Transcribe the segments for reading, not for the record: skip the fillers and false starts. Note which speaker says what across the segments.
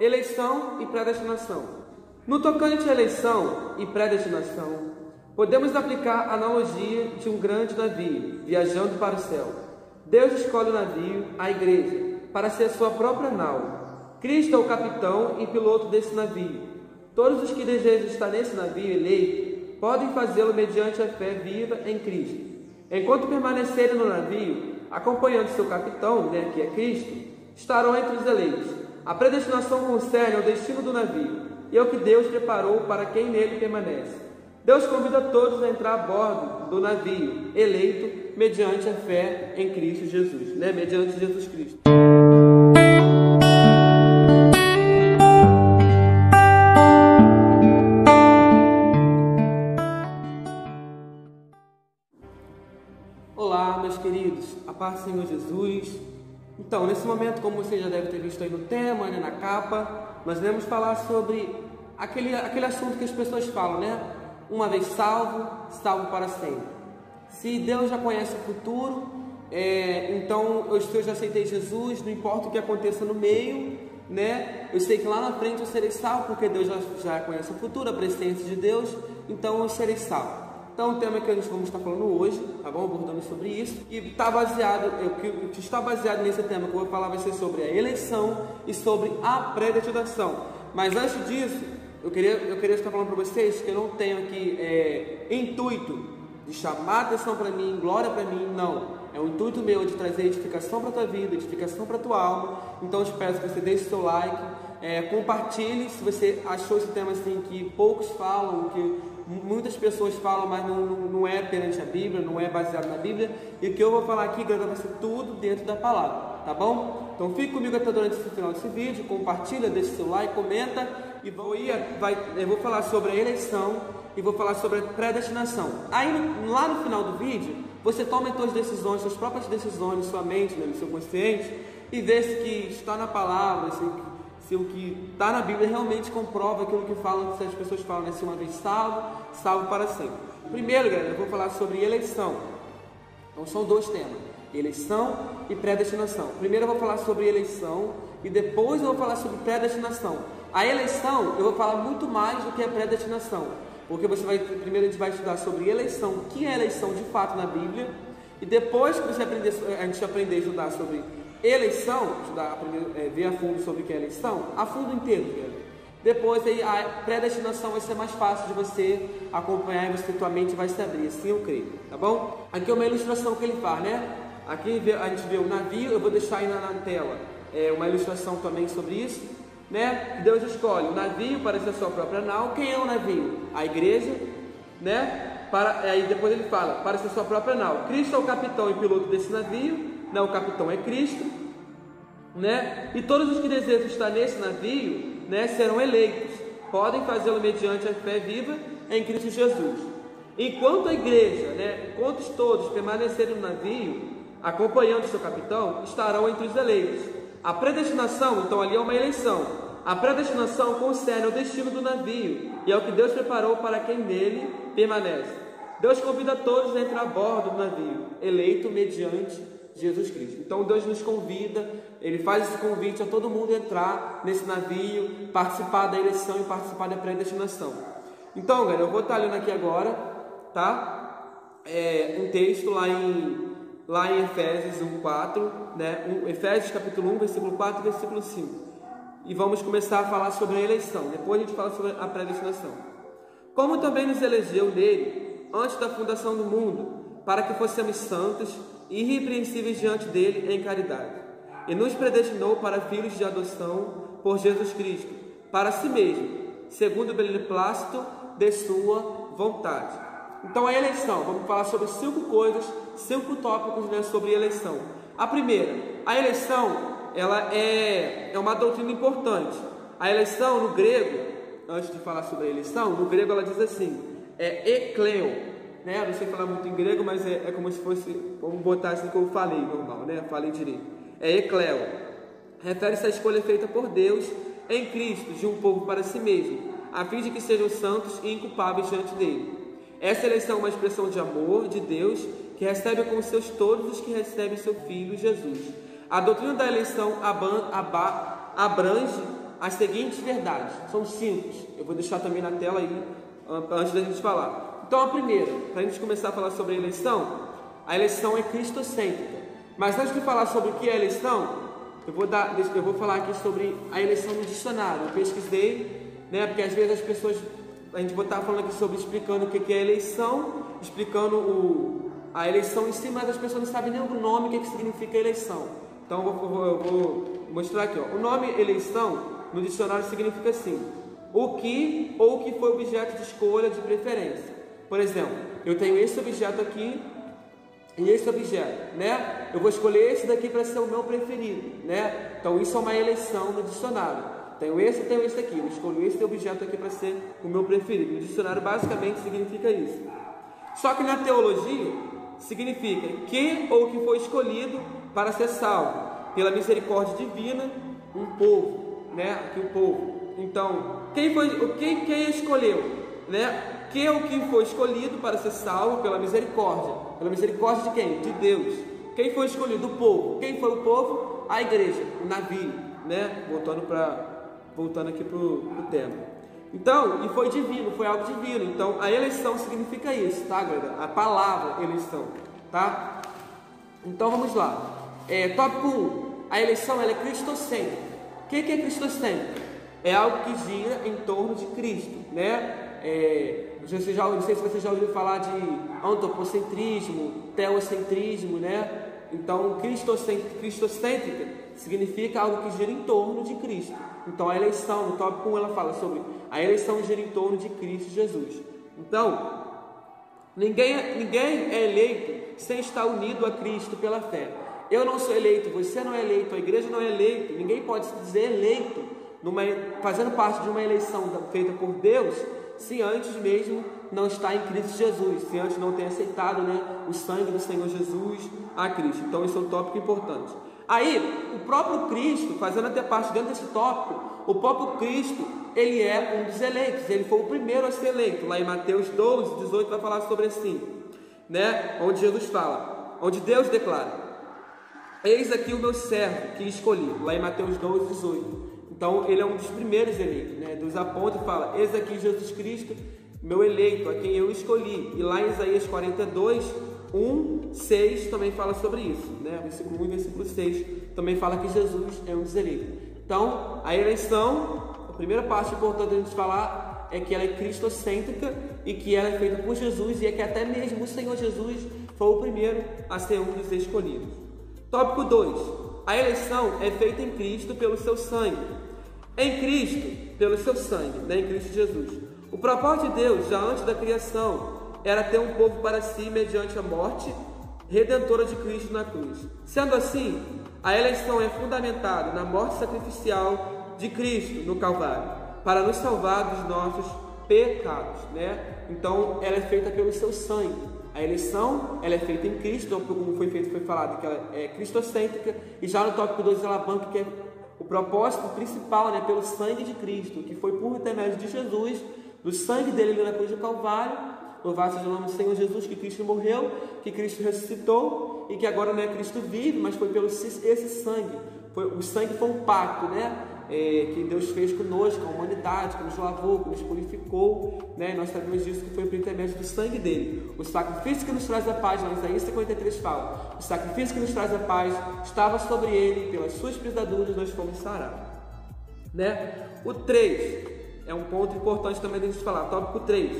Speaker 1: eleição e predestinação. No tocante à eleição e predestinação, podemos aplicar a analogia de um grande navio viajando para o céu. Deus escolhe o navio, a igreja, para ser a sua própria nau. Cristo é o capitão e piloto desse navio. Todos os que desejam estar nesse navio eleito podem fazê-lo mediante a fé viva em Cristo. Enquanto permanecerem no navio, acompanhando seu capitão, que é Cristo, estarão entre os eleitos. A predestinação concerne ao destino do navio e ao que Deus preparou para quem nele permanece. Deus convida todos a entrar a bordo do navio eleito mediante a fé em Cristo Jesus, mediante Jesus Cristo. Olá, meus queridos, a paz do Senhor Jesus. Então, nesse momento, como você já deve ter visto aí no tema, na capa, nós iremos falar sobre aquele assunto que as pessoas falam, uma vez salvo, salvo para sempre. Se Deus já conhece o futuro, então se eu já aceitei Jesus, não importa o que aconteça no meio, eu sei que lá na frente eu serei salvo, porque Deus já conhece o futuro, a presença de Deus, então eu serei salvo. Então, o tema que a gente vamos estar falando hoje, tá bom? Abordando sobre isso. E o que está baseado nesse tema que eu vou falar vai ser sobre a eleição e sobre a predestinação. Mas antes disso, eu queria estar falando para vocês que eu não tenho aqui intuito de chamar atenção para mim, glória para mim, não. É o intuito meu de trazer edificação para a tua vida, edificação para a tua alma. Então, eu espero que você deixe seu like, compartilhe se você achou esse tema assim que poucos falam, que muitas pessoas falam, mas não é perante a Bíblia, não é baseado na Bíblia. E o que eu vou falar aqui, galera, vai ser tudo dentro da palavra, tá bom? Então fique comigo até durante esse final desse vídeo, compartilha, deixa seu like, comenta. E eu vou falar sobre a eleição e vou falar sobre a predestinação. Aí lá no final do vídeo, você toma as suas decisões, suas próprias decisões na sua mente, no seu consciente, e vê se que está na palavra, se o que está na Bíblia realmente comprova aquilo que falam, se as pessoas falam, se uma vez salvo, salvo para sempre. Primeiro, galera, eu vou falar sobre eleição. Então são dois temas, eleição e predestinação. Primeiro eu vou falar sobre eleição e depois eu vou falar sobre predestinação. A eleição eu vou falar muito mais do que a predestinação, porque primeiro a gente vai estudar sobre eleição, o que é eleição de fato na Bíblia, e depois que a gente aprender a estudar sobre eleição, ver a fundo sobre o que é eleição, a fundo inteiro, depois aí a predestinação vai ser mais fácil de você acompanhar e tua mente vai se abrir, assim eu creio, tá bom? Aqui é uma ilustração que ele faz, Aqui a gente vê o navio, eu vou deixar aí na tela uma ilustração também sobre isso, Deus escolhe o navio para ser a sua própria nau. Quem é o navio? A igreja, aí depois ele fala, para ser a sua própria nau. Cristo é o capitão e piloto desse navio, o capitão é Cristo, e todos os que desejam estar nesse navio, serão eleitos, podem fazê-lo mediante a fé viva em Cristo Jesus. Enquanto a igreja, enquanto todos permanecerem no navio, acompanhando seu capitão, estarão entre os eleitos. A predestinação, então, ali é uma eleição. A predestinação concerne ao destino do navio e ao que Deus preparou para quem nele permanece. Deus convida todos a entrar a bordo do navio, eleito mediante Jesus Cristo. Então Deus nos convida, Ele faz esse convite a todo mundo entrar nesse navio, participar da eleição e participar da predestinação. Então, galera, eu vou estar lendo aqui agora, um texto lá em Efésios 1:4, Efésios capítulo 1, versículo 4 e versículo 5. E vamos começar a falar sobre a eleição, depois a gente fala sobre a predestinação. Como também nos elegeu nele, antes da fundação do mundo, para que fossemos santos e irrepreensíveis diante dele em caridade. E nos predestinou para filhos de adoção por Jesus Cristo, para si mesmo, segundo o beneplácito de sua vontade. Então a eleição, vamos falar sobre 5 coisas, 5 tópicos sobre eleição. A primeira, a eleição, ela é uma doutrina importante. A eleição no grego, antes de falar sobre a eleição, no grego ela diz assim, ekleo, Eu não sei falar muito em grego, mas é como se fosse, vamos botar assim que eu falei normal, Falei direito. É ekleo. Refere-se à escolha feita por Deus em Cristo de um povo para si mesmo, a fim de que sejam santos e inculpáveis diante dele. Essa eleição é uma expressão de amor de Deus, que recebe como seus todos os que recebem seu Filho Jesus. A doutrina da eleição abrange as seguintes verdades. São 5. Eu vou deixar também na tela aí, antes da gente falar. Então, a primeira, para a gente começar a falar sobre a eleição é cristocêntrica. Mas antes de falar sobre o que é a eleição, eu vou falar aqui sobre a eleição no dicionário. Eu pesquisei, né, porque às vezes as pessoas, a gente vai estar falando aqui sobre, explicando o que é eleição, explicando a eleição em si, mas as pessoas não sabem nem o nome, o que significa eleição. Então eu vou mostrar aqui, ó. O nome eleição no dicionário significa assim: o que ou o que foi objeto de escolha, de preferência. Por exemplo, eu tenho esse objeto aqui e esse objeto, né? Eu vou escolher esse daqui para ser o meu preferido, né? Então isso é uma eleição no dicionário. Tenho esse aqui. Eu escolho esse objeto aqui para ser o meu preferido. No dicionário basicamente significa isso. Só que na teologia significa que ou que foi escolhido para ser salvo pela misericórdia divina um povo, né? Aqui o povo. Então, quem escolheu, né? Que o que foi escolhido para ser salvo pela misericórdia. Pela misericórdia de quem? De Deus. Quem foi escolhido? O povo. Quem foi o povo? A igreja, o navio, né? Voltando aqui para o tema. Então, e foi divino, foi algo divino. Então, a eleição significa isso, tá, galera? A palavra eleição, tá? Então, vamos lá. Tópico 1. A eleição, ela é cristocêntrica. O que é cristocêntrica? É algo que gira em torno de Cristo, né? Não sei se você já ouviu falar de antropocentrismo, teocentrismo, né? Então, cristocêntrica significa algo que gira em torno de Cristo. Então, a eleição, no tópico 1, ela fala sobre a eleição gira em torno de Cristo Jesus. Então, ninguém é eleito sem estar unido a Cristo pela fé. Eu não sou eleito, você não é eleito, a igreja não é eleita, ninguém pode se dizer eleito, fazendo parte de uma eleição feita por Deus, se antes mesmo não está em Cristo Jesus, se antes não tem aceitado, né, o sangue do Senhor Jesus a Cristo. Então esse é um tópico importante. Aí, o próprio Cristo, fazendo até parte dentro desse tópico, o próprio Cristo, ele é um dos eleitos, ele foi o primeiro a ser eleito. Lá em Mateus 12, 18 vai falar sobre assim, né, onde Jesus fala, onde Deus declara: eis aqui o meu servo que escolhi, lá em Mateus 12, 18. Então ele é um dos primeiros eleitos, né? Deus aponta e fala: eis aqui Jesus Cristo, meu eleito, a quem eu escolhi. E lá em Isaías 42, 1, 6 também fala sobre isso, né? Versículo 1 e versículo 6 também fala que Jesus é um dos eleitos. Então a eleição, a primeira parte importante da gente falar é que ela é cristocêntrica e que ela é feita por Jesus, e é que até mesmo o Senhor Jesus foi o primeiro a ser um dos escolhidos. Tópico 2. A eleição é feita em Cristo pelo seu sangue. Em Cristo, pelo seu sangue, né? Em Cristo Jesus. O propósito de Deus, já antes da criação, era ter um povo para si mediante a morte redentora de Cristo na cruz. Sendo assim, a eleição é fundamentada na morte sacrificial de Cristo no Calvário, para nos salvar dos nossos pecados, né? Então, ela é feita pelo seu sangue. A eleição, ela é feita em Cristo, como foi falado, que ela é cristocêntrica, e já no tópico 2 ela banca que é o propósito principal, né, pelo sangue de Cristo, que foi por intermédio de Jesus, do sangue dele ali na cruz do Calvário. Louvado seja o nome do Senhor Jesus, que Cristo morreu, que Cristo ressuscitou, e que agora não é Cristo vive, mas foi pelo esse sangue. O sangue foi um pacto, né? Que Deus fez conosco, com a humanidade, que nos lavou, que nos purificou, né? Nós sabemos disso, que foi por intermédio do sangue dele. O sacrifício que nos traz a paz, lá em Isaías 53 fala: o sacrifício que nos traz a paz estava sobre ele, pelas suas pisaduras nós fomos sarados, né? O 3 é um ponto importante também da gente falar. Tópico 3.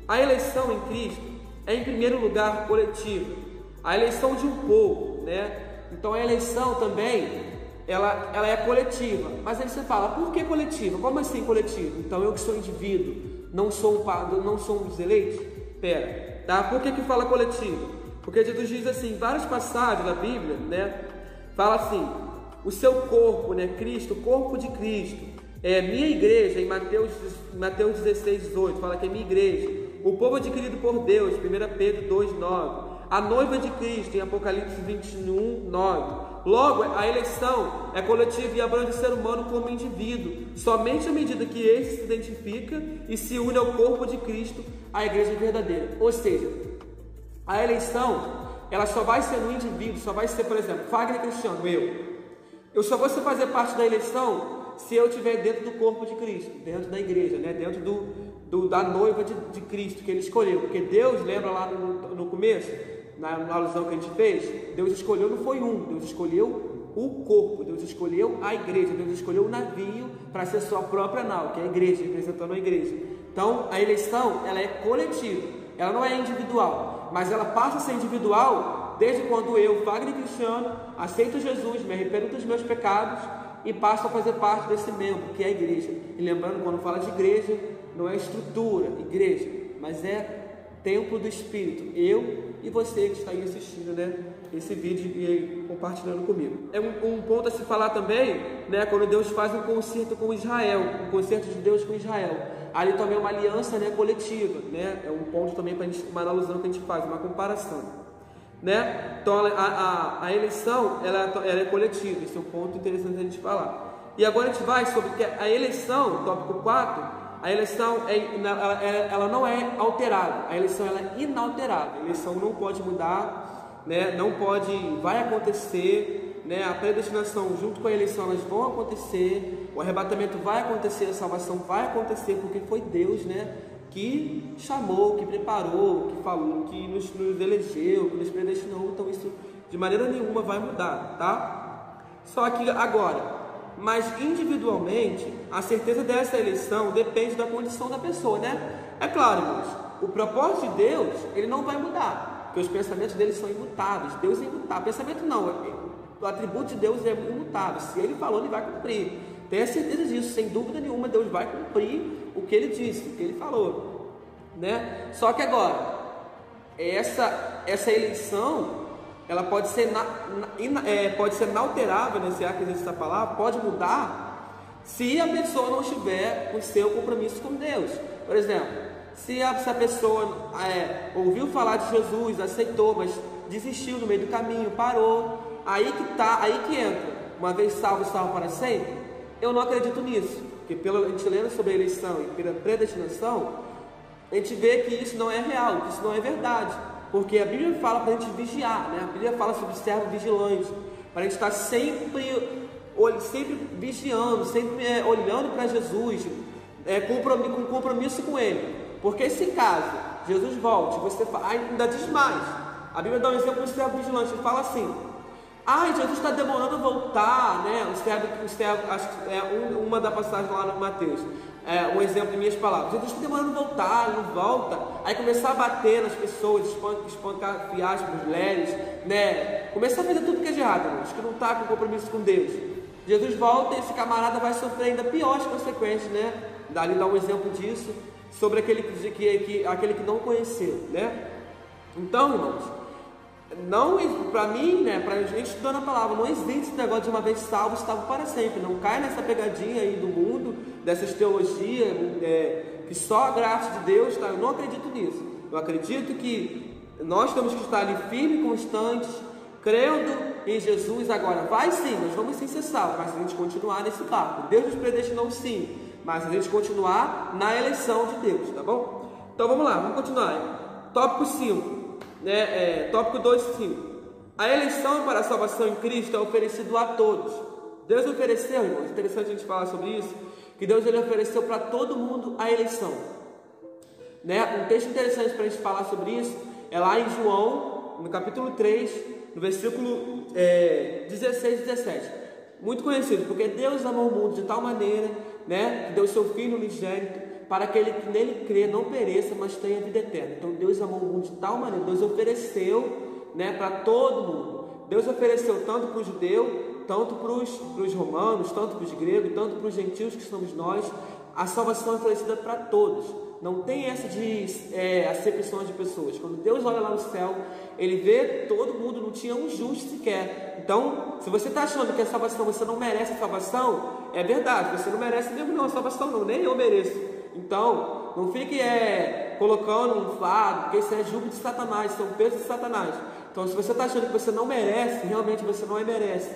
Speaker 1: A eleição em Cristo é, em primeiro lugar, coletiva. A eleição de um povo, né? Então a eleição também ela é coletiva. Mas aí você fala: por que coletiva? Como assim coletiva? Então eu que sou indivíduo, não sou um dos eleitos? Pera, tá? Por que fala coletiva? Porque Jesus diz assim, em várias passagens da Bíblia, né? Fala assim: o seu corpo, né? Cristo, o corpo de Cristo, é minha igreja, em Mateus 16, 18, fala que é minha igreja, o povo adquirido por Deus, 1 Pedro 2, 9, a noiva de Cristo, em Apocalipse 21, 9. Logo, a eleição é coletiva e abrange o ser humano como indivíduo, somente à medida que esse se identifica e se une ao corpo de Cristo, a igreja verdadeira. Ou seja, a eleição, ela só vai ser no indivíduo, só vai ser, por exemplo, Fagner Cristiano, eu só vou fazer parte da eleição se eu estiver dentro do corpo de Cristo, dentro da igreja, né? Dentro da noiva de Cristo que Ele escolheu. Porque Deus, lembra lá no começo, na alusão que a gente fez, Deus escolheu, não foi um, Deus escolheu o corpo, Deus escolheu a igreja, Deus escolheu o navio para ser sua própria nau, que é a igreja, representando a igreja. Então, a eleição, ela é coletiva, ela não é individual, mas ela passa a ser individual desde quando eu, Wagner Cristiano, aceito Jesus, me arrependo dos meus pecados e passo a fazer parte desse membro, que é a igreja. E lembrando, quando fala de igreja, não é estrutura, igreja, mas é templo do Espírito. Eu e você que está aí assistindo, né, esse vídeo e aí compartilhando comigo. É um ponto a se falar também, né, quando Deus faz um concerto com Israel, um concerto de Deus com Israel. Ali também é uma aliança, né, coletiva, né, é um ponto também para uma alusão que a gente faz, uma comparação, né. Então a eleição ela é coletiva, esse é um ponto interessante a gente falar. E agora a gente vai sobre que a eleição, tópico 4, a eleição ela não é alterável, a eleição ela é inalterável, a eleição não pode mudar, né? Não pode, vai acontecer, né? A predestinação junto com a eleição elas vão acontecer, o arrebatamento vai acontecer, a salvação vai acontecer, porque foi Deus, né, que chamou, que preparou, que falou, que nos elegeu, que nos predestinou. Então isso de maneira nenhuma vai mudar, tá? Só que agora, mas individualmente, a certeza dessa eleição depende da condição da pessoa, né? É claro, irmãos, o propósito de Deus, ele não vai mudar, porque os pensamentos dele são imutáveis. Deus é imutável, pensamento não, o atributo de Deus é imutável. Se ele falou, ele vai cumprir. Tenha certeza disso, sem dúvida nenhuma, Deus vai cumprir o que ele disse, o que ele falou, né? Só que agora, essa eleição, ela pode ser inalterável, né, se há que existe essa palavra, pode mudar se a pessoa não estiver com o seu compromisso com Deus. Por exemplo, se a pessoa ouviu falar de Jesus, aceitou, mas desistiu no meio do caminho, parou, aí que entra, uma vez salvo para sempre. Eu não acredito nisso, porque a gente lendo sobre a eleição e pela predestinação, a gente vê que isso não é real, que isso não é verdade. Porque a Bíblia fala para a gente vigiar, né? A Bíblia fala sobre servo vigilante, para a gente estar sempre vigiando, sempre olhando para Jesus, com compromisso com Ele. Porque se caso Jesus volte, você ainda diz mais. A Bíblia dá um exemplo do servo vigilante, ele fala assim: Jesus está demorando a voltar, né? O servo, acho que é uma da passagem lá no Mateus. Um exemplo de minhas palavras. Jesus está demorando a voltar, ele não volta. Aí começar a bater nas pessoas, espancar fiascos, mulheres, né? Começar a fazer tudo que é de errado, irmãos, que não está com compromisso com Deus. Jesus volta e esse camarada vai sofrer ainda piores consequências, né? Dali dá um exemplo disso, sobre aquele que não conheceu, né? Então, irmãos, para mim, né, para a gente estudando a palavra, não existe esse negócio de uma vez salvo para sempre. Não cai nessa pegadinha aí do mundo, dessas teologias, que só a graça de Deus, tá? Eu não acredito nisso. Eu acredito que nós temos que estar ali firmes e constantes, crendo em Jesus. Agora, vai sim, nós vamos sim ser salvos, mas a gente continuar nesse barco. Deus nos predestinou sim, mas a gente continuar na eleição de Deus, tá bom? Então vamos lá, vamos continuar. Tópico 5. Tópico 2.5. A eleição para a salvação em Cristo é oferecido a todos. Deus ofereceu, irmãos, interessante a gente falar sobre isso, que Deus ele ofereceu para todo mundo a eleição, né? Um texto interessante para a gente falar sobre isso é lá em João, no capítulo 3, no versículo 16 e 17. Muito conhecido, porque Deus amou o mundo de tal maneira, né, que deu seu Filho unigênito, para aquele que nele crê não pereça, mas tenha vida eterna. Então Deus amou o mundo de tal maneira, Deus ofereceu, né, para todo mundo. Deus ofereceu tanto para o judeu, tanto para os romanos, tanto para os gregos, tanto para os gentios que somos nós. A salvação é oferecida para todos. Não tem essa de acepções de pessoas. Quando Deus olha lá no céu, Ele vê todo mundo, não tinha um justo sequer. Então, se você está achando que a salvação, você não merece a salvação, é verdade, você não merece mesmo não a salvação não, nem eu mereço. Então, não fique colocando um fardo, porque isso é jugo de Satanás, isso é um peso de Satanás. Então, se você está achando que você não merece, realmente você não merece.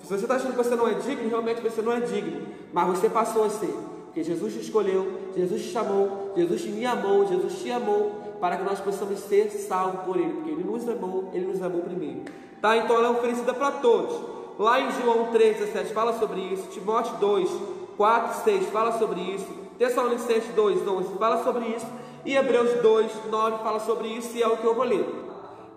Speaker 1: Se você está achando que você não é digno, realmente você não é digno. Mas você passou a ser, porque Jesus te escolheu, Jesus te chamou, Jesus me amou, Jesus te amou, para que nós possamos ser salvos por Ele, porque Ele nos amou primeiro. Então ela é oferecida para todos. Lá em João 3,17 fala sobre isso, Timóteo 2, 4:6 fala sobre isso, Tessalonicenses 2:11 fala sobre isso, e Hebreus 2:9 fala sobre isso, e é o que eu vou ler.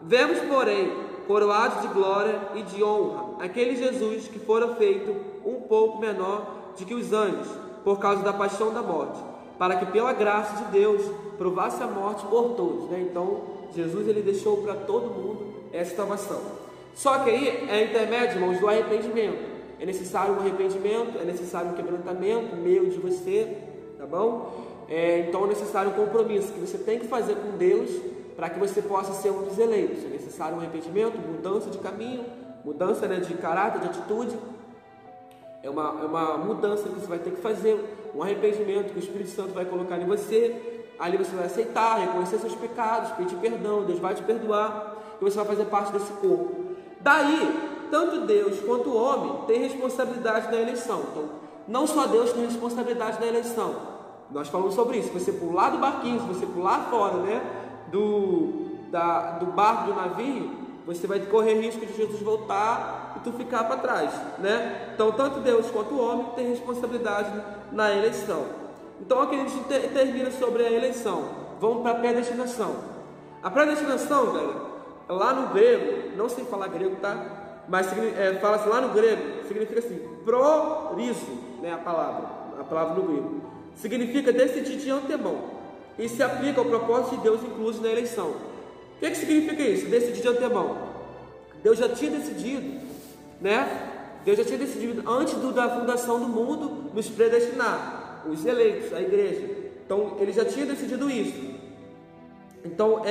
Speaker 1: Vemos, porém, coroados de glória e de honra aquele Jesus que fora feito um pouco menor do que os anjos, por causa da paixão da morte, para que pela graça de Deus provasse a morte por todos, né? Então, Jesus ele deixou para todo mundo essa salvação. Só que aí é intermédio, irmãos, do arrependimento. É necessário um arrependimento, é necessário um quebrantamento meu de você, tá bom? Então é necessário um compromisso que você tem que fazer com Deus para que você possa ser um dos eleitos. É necessário um arrependimento, mudança de caminho, mudança, né, de caráter, de atitude. É uma mudança que você vai ter que fazer, um arrependimento que o Espírito Santo vai colocar em você. Ali você vai aceitar, reconhecer seus pecados, pedir perdão, Deus vai te perdoar e você vai fazer parte desse corpo. Daí, tanto Deus quanto o homem têm responsabilidade na eleição. Então, não só Deus tem responsabilidade na eleição. Nós falamos sobre isso. Se você pular do barquinho, se você pular fora, né, do barco, do navio, você vai correr risco de Jesus voltar e tu ficar para trás, né? Então, tanto Deus quanto o homem têm responsabilidade na eleição. Então, aqui a gente termina sobre a eleição. Vamos para a predestinação. A predestinação, galera, lá no grego, não sei falar grego, tá? Mas fala-se lá no grego, significa assim, prorizo, né? A palavra no grego. Significa decidir de antemão. E se aplica ao propósito de Deus incluso na eleição. O que significa isso? Decidir de antemão. Deus já tinha decidido, né? Deus já tinha decidido antes da fundação do mundo nos predestinar, os eleitos, a igreja. Então ele já tinha decidido isso. Então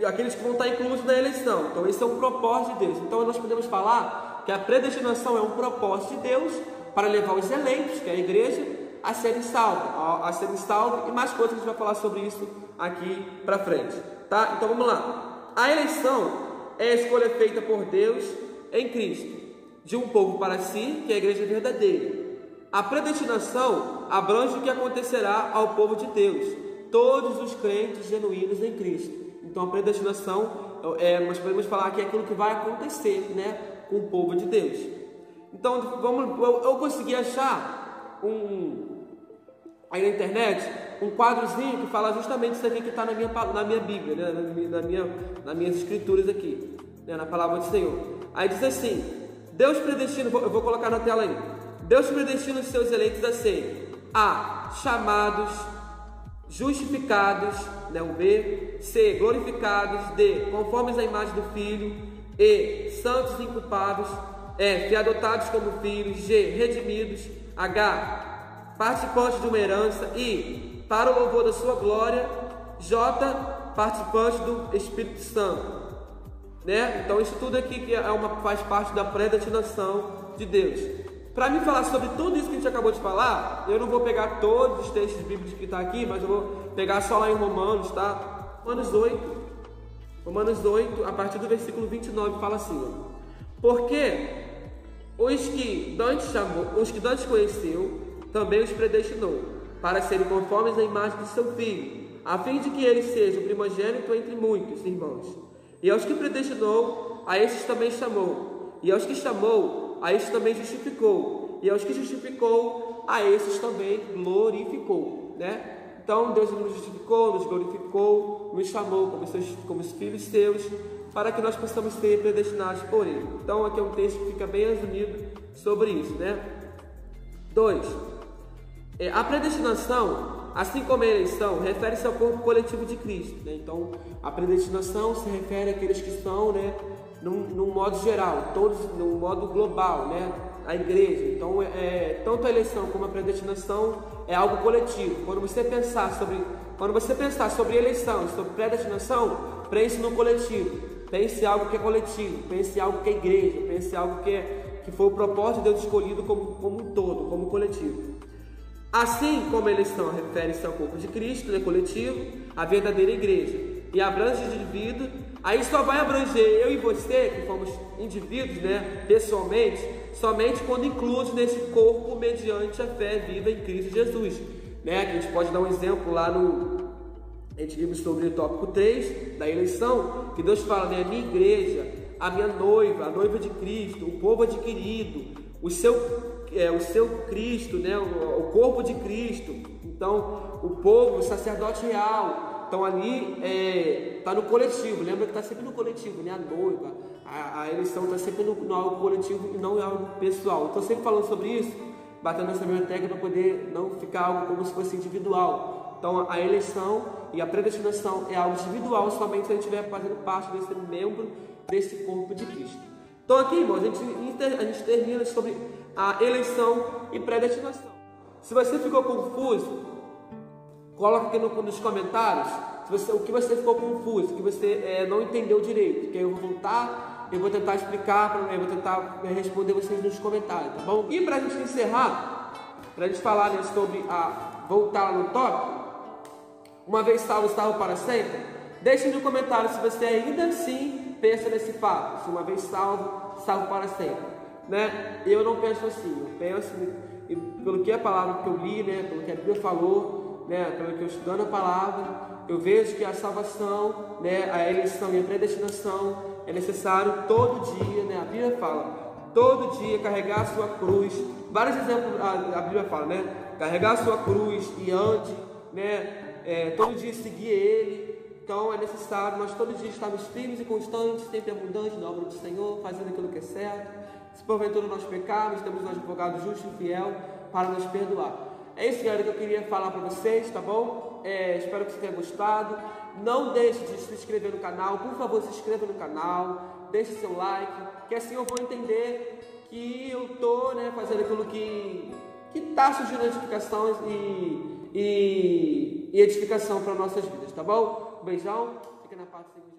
Speaker 1: aqueles que vão estar inclusos na eleição. Então esse é um propósito de Deus. Então nós podemos falar que a predestinação é um propósito de Deus para levar os eleitos, que é a igreja, a serem salvos, e mais coisas que a gente vai falar sobre isso aqui para frente, tá? Então vamos lá. A eleição é a escolha feita por Deus em Cristo de um povo para si, que é a igreja verdadeira. A predestinação abrange o que acontecerá ao povo de Deus, todos os crentes genuínos em Cristo. Então a predestinação nós podemos falar que é aquilo que vai acontecer, né, com o povo de Deus. Então eu consegui achar aí na internet um quadrozinho que fala justamente isso aqui que está na minha Bíblia, né, nas minhas escrituras aqui, né, na palavra do Senhor. Aí diz assim: Deus predestina, eu vou colocar na tela aí. Deus predestina os seus eleitos a serem A, chamados, justificados, né, o B, C, glorificados, D, conformes à imagem do Filho, E, santos e inculpados, F, adotados como filhos, G, redimidos, H, participantes de uma herança, I, para o louvor da sua glória, J, participantes do Espírito Santo, né? Então isso tudo aqui que faz parte da predestinação de Deus. Para me falar sobre tudo isso que a gente acabou de falar, eu não vou pegar todos os textos bíblicos que estão aqui, mas eu vou pegar só lá em Romanos, tá? Romanos 8, a partir do versículo 29, fala assim, ó: porque os que Dantes conheceu, também os predestinou, para serem conformes à imagem do seu Filho, a fim de que ele seja o primogênito entre muitos irmãos. E aos que predestinou, a esses também chamou. E aos que chamou, a esses também justificou. E aos que justificou, a esses também glorificou, né? Então Deus nos justificou, nos glorificou, nos chamou como os filhos seus, para que nós possamos ser predestinados por Ele. Então aqui é um texto que fica bem resumido sobre isso, né? 2. A predestinação, assim como a eleição, refere-se ao corpo coletivo de Cristo, né? Então a predestinação se refere àqueles que estão, né, num modo geral, todos num modo global, né? A igreja. Então tanto a eleição como a predestinação é algo coletivo. Quando você pensar sobre eleição, sobre predestinação, pense no coletivo. Pense em algo que é coletivo, pense em algo que é igreja, pense em algo que foi o propósito de Deus escolhido como um todo, como coletivo. Assim como a eleição refere-se ao corpo de Cristo, né, coletivo, a verdadeira igreja, e abrange o indivíduo, aí só vai abranger eu e você, que fomos indivíduos, né, pessoalmente, somente quando incluídos nesse corpo mediante a fé viva em Cristo Jesus, né? A gente pode dar um exemplo lá a gente viu sobre o tópico 3 da eleição, que Deus fala, né, a minha igreja, a minha noiva, a noiva de Cristo, o povo adquirido, o seu o seu Cristo, né? O corpo de Cristo. Então, o povo, o sacerdote real. Então, ali está no coletivo. Lembra que está sempre no coletivo, né? A noiva, a eleição está sempre no algo coletivo e não é algo pessoal. Estou sempre falando sobre isso, batendo nessa mesma tecla para poder não ficar algo como se fosse individual. Então, a eleição e a predestinação é algo individual somente se a gente estiver fazendo parte desse membro desse corpo de Cristo. Então, aqui, irmãos, a gente termina sobre a eleição e predestinação. Se você ficou confuso, coloca aqui nos comentários o que você ficou confuso, que você não entendeu direito, que aí eu vou voltar, eu vou tentar explicar, eu vou tentar responder vocês nos comentários, tá bom? E para a gente encerrar, para a gente falar, né, sobre voltar no tópico, uma vez salvo, salvo para sempre, deixe no comentário se você ainda assim pensa nesse fato, se uma vez salvo, salvo para sempre, né? Eu não penso assim, eu penso pelo que a palavra que eu li, né, pelo que a Bíblia falou, né, pelo que eu estudando a palavra, eu vejo que a salvação, né, a eleição e a predestinação é necessário todo dia, né? A Bíblia fala, todo dia carregar a sua cruz. Vários exemplos a Bíblia fala, né? Carregar a sua cruz e ande, né? Todo dia seguir Ele. Então é necessário nós todo dia estarmos firmes e constantes, sempre abundantes na obra do Senhor, fazendo aquilo que é certo. Se porventura nós pecarmos, temos um advogado justo e fiel para nos perdoar. É isso, galera, que eu queria falar para vocês, tá bom? Espero que você tenha gostado. Não deixe de se inscrever no canal. Por favor, se inscreva no canal. Deixe seu like, que assim eu vou entender que eu estou, né, fazendo aquilo que está surgindo edificações e edificação para nossas vidas, tá bom? Um beijão. Fica na paz do Senhor.